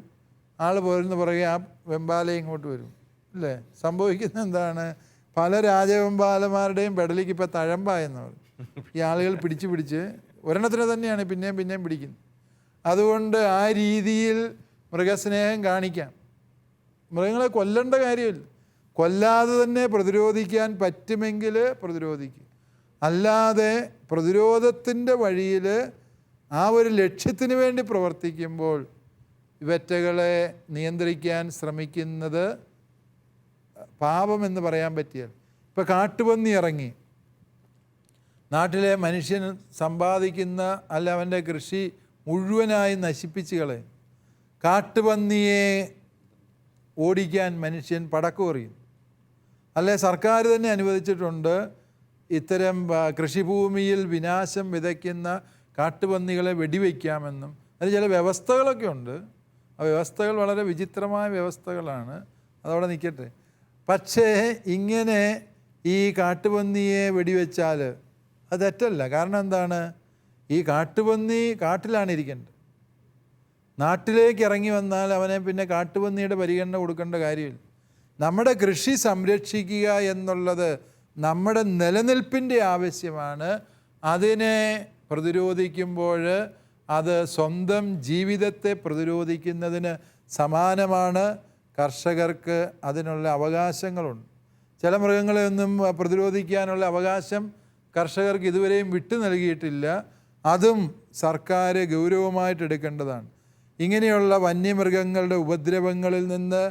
ആൾ പോരുന്ന പുറകെ ആ വെമ്പാല ഇങ്ങോട്ട് വരും, അല്ലേ? സംഭവിക്കുന്നത് എന്താണ്? പല രാജവെമ്പാലമാരുടെയും പെടലിക്ക് ഇപ്പോൾ തഴമ്പായെന്ന് പറയും. ഈ ആളുകൾ പിടിച്ച് ഒരെണ്ണത്തിനെ തന്നെയാണ് പിന്നെയും പിടിക്കുന്നത്. അതുകൊണ്ട് ആ രീതിയിൽ മൃഗസ്നേഹം കാണിക്കാം. മൃഗങ്ങളെ കൊല്ലേണ്ട കാര്യമില്ല. കൊല്ലാതെ തന്നെ പ്രതിരോധിക്കാൻ പറ്റുമെങ്കിൽ പ്രതിരോധിക്കുക. അല്ലാതെ പ്രതിരോധത്തിൻ്റെ വഴിയിൽ ആ ഒരു ലക്ഷ്യത്തിന് വേണ്ടി പ്രവർത്തിക്കുമ്പോൾ ഇവറ്റകളെ നിയന്ത്രിക്കാൻ ശ്രമിക്കുന്നത് പാപമെന്ന് പറയാൻ പറ്റിയാൽ. ഇപ്പോൾ കാട്ടുപന്നി ഇറങ്ങി നാട്ടിലെ മനുഷ്യൻ സമ്പാദിക്കുന്ന അല്ല അവൻ്റെ കൃഷി മുഴുവനായി നശിപ്പിച്ച് കളയും. കാട്ടുപന്നിയെ ഓടിക്കാൻ മനുഷ്യൻ പടക്കം എറിയും. അല്ലെ, സർക്കാർ തന്നെ അനുവദിച്ചിട്ടുണ്ട് ഇത്തരം കൃഷിഭൂമിയിൽ വിനാശം വിതയ്ക്കുന്ന കാട്ടുപന്നികളെ വെടിവെക്കാമെന്നും. അതിന് ചില വ്യവസ്ഥകളൊക്കെ ഉണ്ട്. ആ വ്യവസ്ഥകൾ വളരെ വിചിത്രമായ വ്യവസ്ഥകളാണ്. അതവിടെ നിൽക്കട്ടെ. പക്ഷേ ഇങ്ങനെ ഈ കാട്ടുപന്നിയെ വെടിവെച്ചാൽ അത് തെറ്റല്ല. കാരണം എന്താണ്? ഈ കാട്ടുപന്നി കാട്ടിലാണ് ഇരിക്കേണ്ടത്. നാട്ടിലേക്ക് ഇറങ്ങി വന്നാൽ അവനെ പിന്നെ കാട്ടുപന്നിയുടെ പരിഗണന കൊടുക്കേണ്ട കാര്യമില്ല. നമ്മുടെ കൃഷി സംരക്ഷിക്കുക എന്നുള്ളത് നമ്മുടെ നിലനിൽപ്പിൻ്റെ ആവശ്യമാണ്. അതിനെ പ്രതിരോധിക്കുമ്പോൾ അത് സ്വന്തം ജീവിതത്തെ പ്രതിരോധിക്കുന്നതിന് സമാനമാണ്. കർഷകർക്ക് അതിനുള്ള അവകാശങ്ങളുണ്ട്. ചില മൃഗങ്ങളെ ഒന്നും പ്രതിരോധിക്കാനുള്ള അവകാശം കർഷകർക്ക് ഇതുവരെയും വിട്ടു നൽകിയിട്ടില്ല. അതും സർക്കാർ ഗൗരവമായിട്ട് എടുക്കേണ്ടതാണ്. ഇങ്ങനെയുള്ള വന്യമൃഗങ്ങളുടെ ഉപദ്രവങ്ങളിൽ നിന്ന്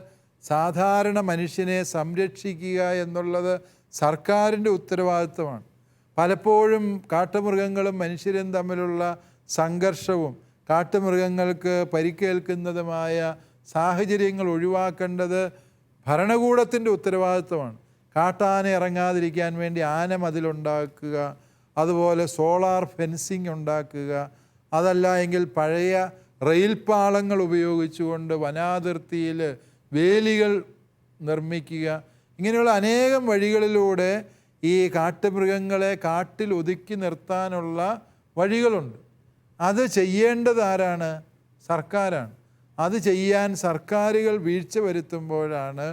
സാധാരണ മനുഷ്യനെ സംരക്ഷിക്കുക എന്നുള്ളത് സർക്കാരിൻ്റെ ഉത്തരവാദിത്വമാണ്. പലപ്പോഴും കാട്ടുമൃഗങ്ങളും മനുഷ്യരും തമ്മിലുള്ള സംഘർഷവും കാട്ടുമൃഗങ്ങൾക്ക് പരിക്കേൽക്കുന്നതുമായ സാഹചര്യങ്ങൾ ഒഴിവാക്കേണ്ടത് ഭരണകൂടത്തിൻ്റെ ഉത്തരവാദിത്വമാണ്. കാട്ടാന ഇറങ്ങാതിരിക്കാൻ വേണ്ടി ആന മതിലുണ്ടാക്കുക, അതുപോലെ സോളാർ ഫെൻസിങ് ഉണ്ടാക്കുക, അതല്ല എങ്കിൽ പഴയ റെയിൽ പാളങ്ങൾ ഉപയോഗിച്ചുകൊണ്ട് വനാതിർത്തിയിൽ വേലികൾ നിർമ്മിക്കുക. ഇങ്ങനെയുള്ള അനേകം വഴികളിലൂടെ ഈ കാട്ടുമൃഗങ്ങളെ കാട്ടിൽ ഒതുക്കി നിർത്താനുള്ള വഴികളുണ്ട്. അത് ചെയ്യേണ്ടത് ആരാണ്? സർക്കാരാണ്. അത് ചെയ്യാൻ സർക്കാരുകൾ വീഴ്ച വരുത്തുമ്പോഴാണ്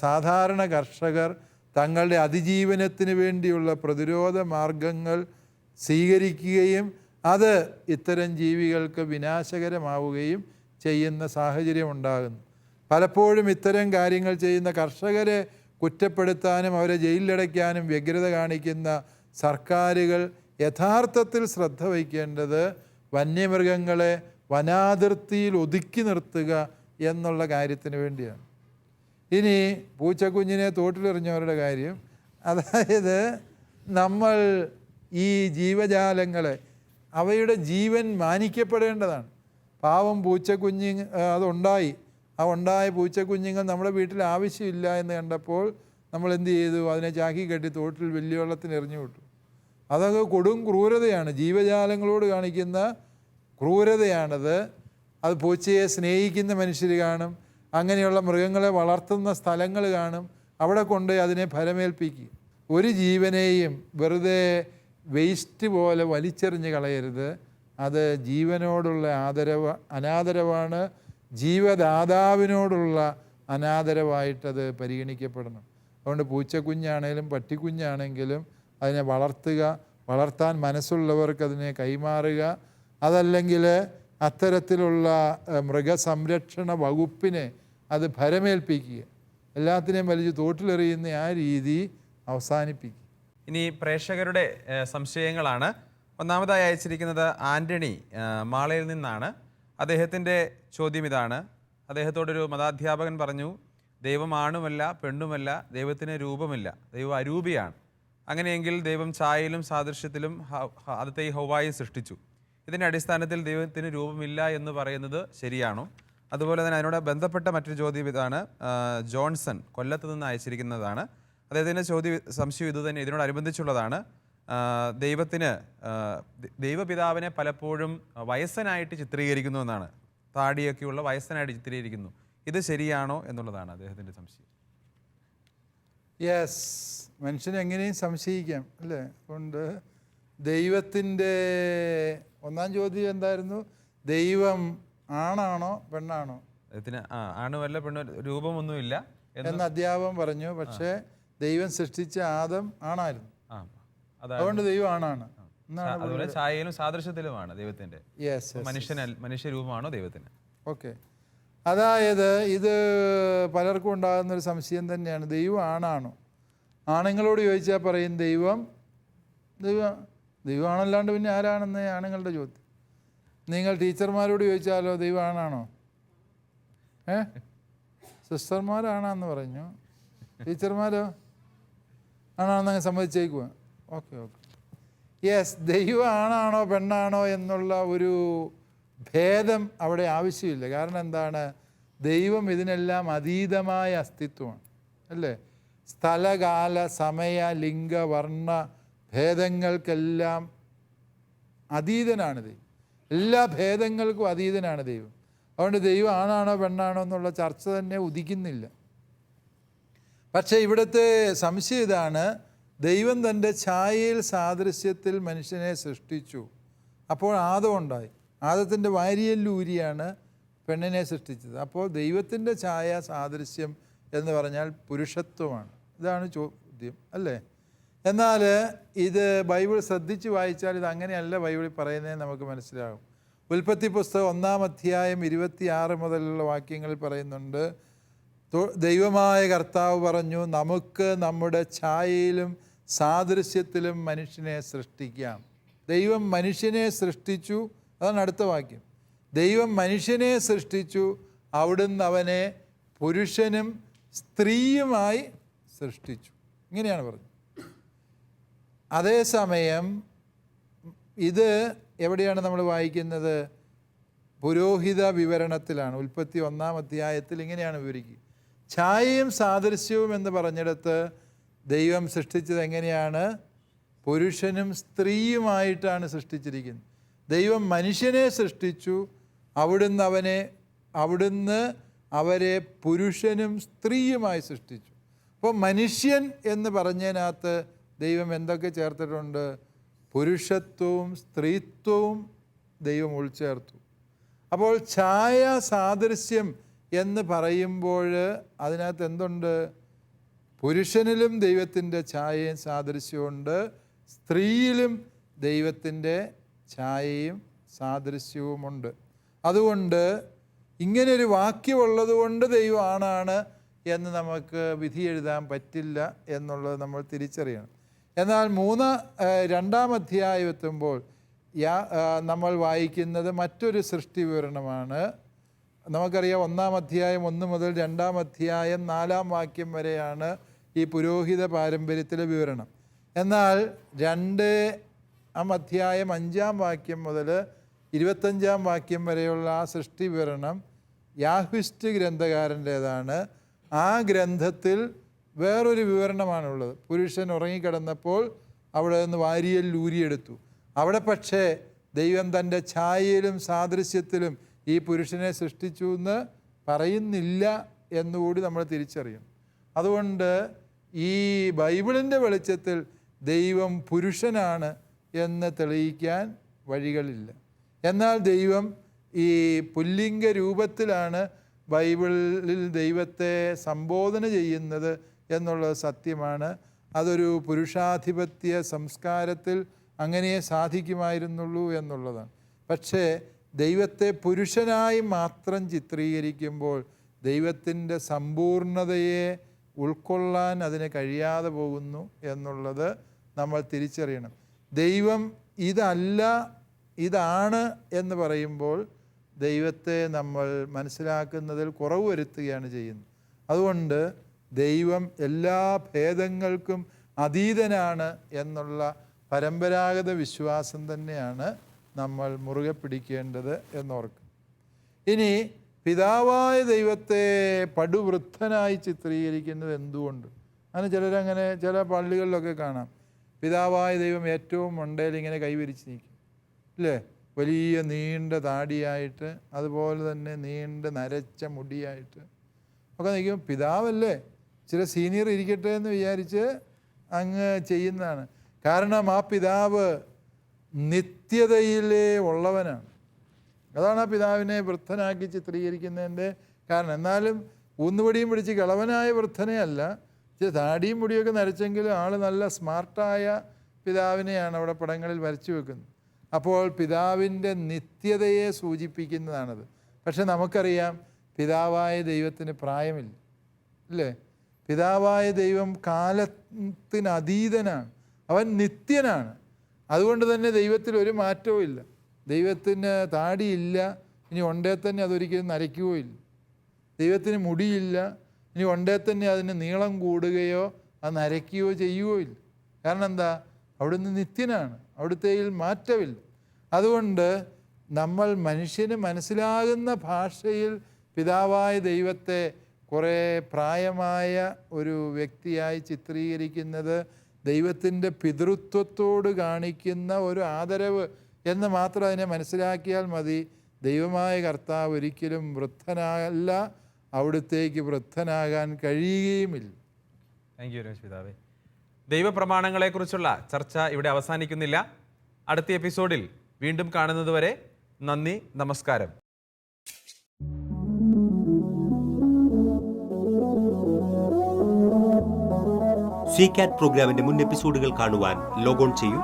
സാധാരണ കർഷകർ തങ്ങളുടെ അതിജീവനത്തിന് വേണ്ടിയുള്ള പ്രതിരോധ മാർഗങ്ങൾ സ്വീകരിക്കുകയും അത് ഇത്തരം ജീവികൾക്ക് വിനാശകരമാവുകയും ചെയ്യുന്ന സാഹചര്യം ഉണ്ടാകുന്നു. പലപ്പോഴും ഇത്തരം കാര്യങ്ങൾ ചെയ്യുന്ന കർഷകരെ കുറ്റപ്പെടുത്താനും അവരെ ജയിലിലടയ്ക്കാനും വ്യഗ്രത കാണിക്കുന്ന സർക്കാരുകൾ യഥാർത്ഥത്തിൽ ശ്രദ്ധ വയ്ക്കേണ്ടത് വന്യമൃഗങ്ങളെ വനാതിർത്തിയിൽ ഒതുക്കി നിർത്തുക എന്നുള്ള കാര്യത്തിന് വേണ്ടിയാണ്. ഇനി പൂച്ചക്കുഞ്ഞിനെ തോട്ടിലെറിഞ്ഞവരുടെ കാര്യം, അതായത് നമ്മൾ ഈ ജീവജാലങ്ങളെ അവയുടെ ജീവൻ മാനിക്കപ്പെടേണ്ടതാണ്. പാവം പൂച്ചക്കുഞ്ഞ് അതുണ്ടായി, ആ ഉണ്ടായ പൂച്ചക്കുഞ്ഞുങ്ങൾ നമ്മുടെ വീട്ടിൽ ആവശ്യമില്ല എന്ന് കണ്ടപ്പോൾ നമ്മൾ എന്ത് ചെയ്തു? അതിനെ ചാക്കി കെട്ടി തോട്ടിൽ വലിയ വെള്ളത്തിന് എറിഞ്ഞു വിട്ടു. അതൊക്കെ കൊടും ക്രൂരതയാണ്, ജീവജാലങ്ങളോട് കാണിക്കുന്ന ക്രൂരതയാണത്. അത് പൂച്ചയെ സ്നേഹിക്കുന്ന മനുഷ്യർ കാണും, അങ്ങനെയുള്ള മൃഗങ്ങളെ വളർത്തുന്ന സ്ഥലങ്ങൾ കാണും, അവിടെ കൊണ്ട് അതിനെ ഫലമേൽപ്പിക്കുക. ഒരു ജീവനെയും വെറുതെ വേസ്റ്റ് പോലെ വലിച്ചെറിഞ്ഞ് കളയരുത്. അത് ജീവനോടുള്ള അനാദരവാണ്, ജീവദാതാവിനോടുള്ള അനാദരവായിട്ടത് പരിഗണിക്കപ്പെടണം. അതുകൊണ്ട് പൂച്ചക്കുഞ്ഞാണേലും പട്ടിക്കുഞ്ഞാണെങ്കിലും അതിനെ വളർത്തുക, വളർത്താൻ മനസ്സുള്ളവർക്ക് അതിനെ കൈമാറുക, അതല്ലെങ്കിൽ അത്തരത്തിലുള്ള മൃഗസംരക്ഷണ വകുപ്പിനെ അത് ഭരമേൽപ്പിക്കുക. എല്ലാത്തിനെയും വലിച്ച് തോട്ടിലെറിയുന്ന ആ രീതി അവസാനിപ്പിക്കുക. ഇനി പ്രേക്ഷകരുടെ സംശയങ്ങളാണ്. ഒന്നാമതായി അയച്ചിരിക്കുന്നത് ആൻ്റണി മാളയിൽ നിന്നാണ്. അദ്ദേഹത്തിൻ്റെ ചോദ്യം ഇതാണ്. അദ്ദേഹത്തോടൊരു മതാധ്യാപകൻ പറഞ്ഞു, ദൈവം ആണുമല്ല പെണ്ണുമല്ല, ദൈവത്തിന് രൂപമില്ല, ദൈവം അരൂപിയാണ്. അങ്ങനെയെങ്കിൽ ദൈവം ഛായയിലും സാദൃശ്യത്തിലും ആദ്യത്തെ ഈ ഹൗവായെ സൃഷ്ടിച്ചു. ഇതിൻ്റെ അടിസ്ഥാനത്തിൽ ദൈവത്തിന് രൂപമില്ല എന്ന് പറയുന്നത് ശരിയാണോ? അതുപോലെ തന്നെ അതിനോട് ബന്ധപ്പെട്ട മറ്റൊരു ചോദ്യം ഇതാണ്. ജോൺസൺ കൊല്ലത്ത് നിന്ന് അയച്ചിരിക്കുന്നതാണ്. അദ്ദേഹത്തിൻ്റെ സംശയം ഇതുതന്നെ, ഇതിനോടനുബന്ധിച്ചുള്ളതാണ്. ദൈവപിതാവിനെ പലപ്പോഴും വയസ്സനായിട്ട് ചിത്രീകരിക്കുന്നു എന്നാണ്. താടിയൊക്കെയുള്ള വയസ്സനായിട്ട് ചിത്രീകരിക്കുന്നു. ഇത് ശരിയാണോ എന്നുള്ളതാണ് അദ്ദേഹത്തിൻ്റെ സംശയം. യെസ്, മനുഷ്യനെ എങ്ങനെയും സംശയിക്കാം അല്ലേ? അതുകൊണ്ട് ദൈവത്തിൻ്റെ ഒന്നാം ചോദ്യം എന്തായിരുന്നു? ദൈവം ആണാണോ പെണ്ണാണോ? അദ്ദേഹത്തിന് ആണുമല്ല പെണ്ണു രൂപമൊന്നുമില്ല എന്ന് അധ്യാപകൻ പറഞ്ഞു. പക്ഷേ ദൈവം സൃഷ്ടിച്ച ആദം ആണായിരുന്നു, അതുകൊണ്ട് ദൈവം ആണാണ്. അതുപോലെ ഛായയിലും സാദൃശ്യത്തിലുമാണ് ദൈവത്തിന്റെ. മനുഷ്യരൂപമാണോ ദൈവത്തിന്? ഓക്കെ, അതായത് ഇത് പലർക്കും ഉണ്ടാകുന്നൊരു സംശയം തന്നെയാണ്. ദൈവം ആണാണോ? ആണുങ്ങളോട് ചോദിച്ചാൽ പറയും ദൈവമാണല്ലാണ്ട് പിന്നെ ആരാണെന്ന് ആണുങ്ങളുടെ ചോദ്യം. നിങ്ങൾ ടീച്ചർമാരോട് ചോദിച്ചാലോ ദൈവം ആണാണോ? സിസ്റ്റർമാരാണെന്ന് പറഞ്ഞു, ടീച്ചർമാരോ ആണാണെന്നങ്ങ് സമ്മതിച്ചേക്കുക. ഓക്കെ ഓക്കെ, യെസ്, ദൈവം ആണാണോ പെണ്ണാണോ എന്നുള്ള ഒരു ഭേദം അവിടെ ആവശ്യമില്ല. കാരണം എന്താണ്? ദൈവം ഇതിനെല്ലാം അതീതമായ അസ്തിത്വമാണ് അല്ലേ? സ്ഥലകാല സമയ ലിംഗ വർണ്ണ ഭേദങ്ങൾക്കെല്ലാം അതീതനാണ് ദൈവം. എല്ലാ ഭേദങ്ങൾക്കും അതീതനാണ് ദൈവം. അതുകൊണ്ട് ദൈവം ആണാണോ പെണ്ണാണോ എന്നുള്ള ചർച്ച തന്നെ ഉദിക്കുന്നില്ല. പക്ഷേ ഇവിടുത്തെ സംശയം ഇതാണ്, ദൈവം തൻ്റെ ഛായയിൽ സാദൃശ്യത്തിൽ മനുഷ്യനെ സൃഷ്ടിച്ചു. അപ്പോൾ ആദം ഉണ്ടായി. ആദത്തിൻ്റെ വാരിയല്ലൂരിയാണ് പെണ്ണിനെ സൃഷ്ടിച്ചത്. അപ്പോൾ ദൈവത്തിൻ്റെ ഛായ സാദൃശ്യം എന്ന് പറഞ്ഞാൽ പുരുഷത്വമാണ്. ഇതാണ് ചോദ്യം അല്ലേ? എന്നാൽ ഇത് ബൈബിൾ ശ്രദ്ധിച്ച് വായിച്ചാൽ ഇത് അങ്ങനെയല്ല ബൈബിളിൽ പറയുന്നതെന്ന് നമുക്ക് മനസ്സിലാകും. ഉൽപ്പത്തി പുസ്തകം 1-ാം അധ്യായം 26 മുതലുള്ള വാക്യങ്ങളിൽ പറയുന്നുണ്ട്, ദൈവമായ കർത്താവ് പറഞ്ഞു, നമുക്ക് നമ്മുടെ ഛായയിലും സാദൃശ്യത്തിലും മനുഷ്യനെ സൃഷ്ടിക്കാം. ദൈവം മനുഷ്യനെ സൃഷ്ടിച്ചു, അതാണ് അടുത്ത വാക്യം. ദൈവം മനുഷ്യനെ സൃഷ്ടിച്ചു, അവിടുന്ന് അവനെ പുരുഷനും സ്ത്രീയുമായി സൃഷ്ടിച്ചു. ഇങ്ങനെയാണ് പറഞ്ഞത്. അതേസമയം ഇത് എവിടെയാണ് നമ്മൾ വായിക്കുന്നത്? പുരോഹിത വിവരണത്തിലാണ്. ഉൽപ്പത്തി 1-ാം അധ്യായത്തിൽ ഇങ്ങനെയാണ് വിവരിക്കുക. ഛായയും സാദൃശ്യവും എന്ന് പറഞ്ഞിടത്ത് ദൈവം സൃഷ്ടിച്ചത് എങ്ങനെയാണ്? പുരുഷനും സ്ത്രീയുമായിട്ടാണ് സൃഷ്ടിച്ചിരിക്കുന്നത്. ദൈവം മനുഷ്യനെ സൃഷ്ടിച്ചു, അവിടുന്ന് അവരെ പുരുഷനും സ്ത്രീയുമായി സൃഷ്ടിച്ചു. അപ്പോൾ മനുഷ്യൻ എന്ന് പറഞ്ഞതിനകത്ത് ദൈവം എന്തൊക്കെ ചേർത്തിട്ടുണ്ട്? പുരുഷത്വവും സ്ത്രീത്വവും ദൈവം ഉൾച്ചേർത്തു. അപ്പോൾ ഛായ സാദൃശ്യം എന്ന് പറയുമ്പോൾ അതിനകത്ത് എന്തുണ്ട്? പുരുഷനിലും ദൈവത്തിൻ്റെ ഛായയും സാദൃശ്യമുണ്ട്, സ്ത്രീയിലും ദൈവത്തിൻ്റെ ഛായയും സാദൃശ്യവുമുണ്ട്. അതുകൊണ്ട് ഇങ്ങനൊരു വാക്യമുള്ളത് കൊണ്ട് ദൈവം ആണാണ് എന്ന് നമുക്ക് വിധി എഴുതാൻ പറ്റില്ല എന്നുള്ളത് നമ്മൾ തിരിച്ചറിയണം. എന്നാൽ 2-ാം അധ്യായം എത്തുമ്പോൾ നമ്മൾ വായിക്കുന്നത് മറ്റൊരു സൃഷ്ടി വിവരണമാണ്. നമുക്കറിയാം 1-ാം അധ്യായം 1 മുതൽ 2-ാം അധ്യായം 4-ാം വാക്യം വരെയാണ് ഈ പുരോഹിത പാരമ്പര്യത്തിലെ വിവരണം. എന്നാൽ 2-ാം അധ്യായം 5-ാം വാക്യം മുതൽ 25-ാം വാക്യം വരെയുള്ള ആ സൃഷ്ടി വിവരണം യാഹ്വിസ്റ്റ് ഗ്രന്ഥകാരൻ്റേതാണ്. ആ ഗ്രന്ഥത്തിൽ വേറൊരു വിവരണമാണുള്ളത്. പുരുഷൻ ഉറങ്ങിക്കിടന്നപ്പോൾ അവിടെ നിന്ന് വാരിയൽ ഊരിയെടുത്തു. അവിടെ പക്ഷേ ദൈവം തൻ്റെ ഛായയിലും സാദൃശ്യത്തിലും ഈ പുരുഷനെ സൃഷ്ടിച്ചു എന്ന് പറയുന്നില്ല എന്നുകൂടി നമ്മൾ തിരിച്ചറിയണം. അതുകൊണ്ട് ഈ ബൈബിളിൻ്റെ വെളിച്ചത്തിൽ ദൈവം പുരുഷനാണ് എന്ന് തെളിയിക്കാൻ വഴികളില്ല. എന്നാൽ ദൈവം ഈ പുല്ലിംഗ രൂപത്തിലാണ് ബൈബിളിൽ ദൈവത്തെ സംബോധന ചെയ്യുന്നത് എന്നുള്ളത് സത്യമാണ്. അതൊരു പുരുഷാധിപത്യ സംസ്കാരത്തിൽ അങ്ങനെ സാധിക്കുമായിരുന്നുള്ളൂ എന്നുള്ളതാണ്. പക്ഷേ ദൈവത്തെ പുരുഷനായി മാത്രം ചിത്രീകരിക്കുമ്പോൾ ദൈവത്തിൻ്റെ സമ്പൂർണതയെ ഉൾക്കൊള്ളാൻ അതിന് കഴിയാതെ പോകുന്നു എന്നുള്ളത് നമ്മൾ തിരിച്ചറിയണം. ദൈവം ഇതല്ല ഇതാണ് എന്ന് പറയുമ്പോൾ ദൈവത്തെ നമ്മൾ മനസ്സിലാക്കുന്നതിൽ കുറവ് വരുത്തുകയാണ് ചെയ്യുന്നത്. അതുകൊണ്ട് ദൈവം എല്ലാ ഭേദങ്ങൾക്കും അതീതനാണ് എന്നുള്ള പരമ്പരാഗത വിശ്വാസം തന്നെയാണ് നമ്മൾ മുറുകെ പിടിക്കേണ്ടത് എന്നോർക്കും. ഇനി പിതാവായ ദൈവത്തെ പടുവൃദ്ധനായി ചിത്രീകരിക്കുന്നത് എന്തുകൊണ്ട്? അങ്ങനെ ചിലരങ്ങനെ ചില പള്ളികളിലൊക്കെ കാണാം. പിതാവായ ദൈവം ഏറ്റവും മണ്ടയിൽ ഇങ്ങനെ കൈവിരിച്ച് നിൽക്കും, അല്ലേ? വലിയ നീണ്ട താടിയായിട്ട്, അതുപോലെ തന്നെ നീണ്ട നരച്ച മുടിയായിട്ട് ഒക്കെ നിൽക്കും. പിതാവല്ലേ, ചില സീനിയർ ഇരിക്കട്ടെ എന്ന് വിചാരിച്ച് അങ്ങ് ചെയ്യുന്നതാണ്. കാരണം ആ പിതാവ് നിത്യതയിലേ ഉള്ളവനാണ്. അതാണ് ആ പിതാവിനെ വൃദ്ധനാക്കി ചിത്രീകരിക്കുന്നതിൻ്റെ കാരണം. എന്നാലും ഊന്നുപടിയും പിടിച്ച് കിളവനായ വൃദ്ധനെ അല്ല, താടിയും മുടിയൊക്കെ നരച്ചെങ്കിലും ആൾ നല്ല സ്മാർട്ടായ പിതാവിനെയാണ് അവിടെ പടങ്ങളിൽ വരച്ചു വെക്കുന്നത്. അപ്പോൾ പിതാവിൻ്റെ നിത്യതയെ സൂചിപ്പിക്കുന്നതാണത്. പക്ഷെ നമുക്കറിയാം പിതാവായ ദൈവത്തിന് പ്രായമില്ല, അല്ലേ? പിതാവായ ദൈവം കാലത്തിന് അതീതനാണ്, അവൻ നിത്യനാണ്. അതുകൊണ്ട് തന്നെ ദൈവത്തിൽ ഒരു മാറ്റവും ഇല്ല. ദൈവത്തിന് താടിയില്ല, ഇനി ഉണ്ടേ തന്നെ അതൊരിക്കലും നരയ്ക്കുകയോ ഇല്ല. ദൈവത്തിന് മുടിയില്ല, ഇനി ഉണ്ടേ തന്നെ അതിന് നീളം കൂടുകയോ അത് നരയ്ക്കുകയോ ചെയ്യുകയോ ഇല്ല. കാരണം എന്താ? അവിടുന്ന് നിത്യനാണ്, അവിടുത്തെയിൽ മാറ്റമില്ല. അതുകൊണ്ട് നമ്മൾ മനുഷ്യന് മനസ്സിലാകുന്ന ഭാഷയിൽ പിതാവായ ദൈവത്തെ കുറേ പ്രായമായ ഒരു വ്യക്തിയായി ചിത്രീകരിക്കുന്നത് ദൈവത്തിൻ്റെ പിതൃത്വത്തോട് കാണിക്കുന്ന ഒരു ആദരവ് എന്ന് മാത്രം അതിനെ മനസ്സിലാക്കിയാൽ മതി. ദൈവമായ കർത്താവ് ഒരിക്കലും വൃദ്ധനല്ല, അവിടുത്തേക്ക് വൃദ്ധനാകാൻ കഴിയുകയുമില്ല. താങ്ക് യു രമേശ് പിതാവേ. ദൈവപ്രമാണങ്ങളെക്കുറിച്ചുള്ള ചർച്ച ഇവിടെ അവസാനിക്കുന്നില്ല. അടുത്ത എപ്പിസോഡിൽ വീണ്ടും കാണുന്നതുവരെ നന്ദി, നമസ്കാരം. CCAT പ്രോഗ്രാമിന്റെ മുൻ എപ്പിസോഡുകൾ കാണുവാൻ ലോഗോൺ ചെയ്യൂ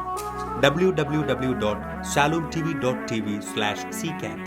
www.shalomtv.tv/ccat.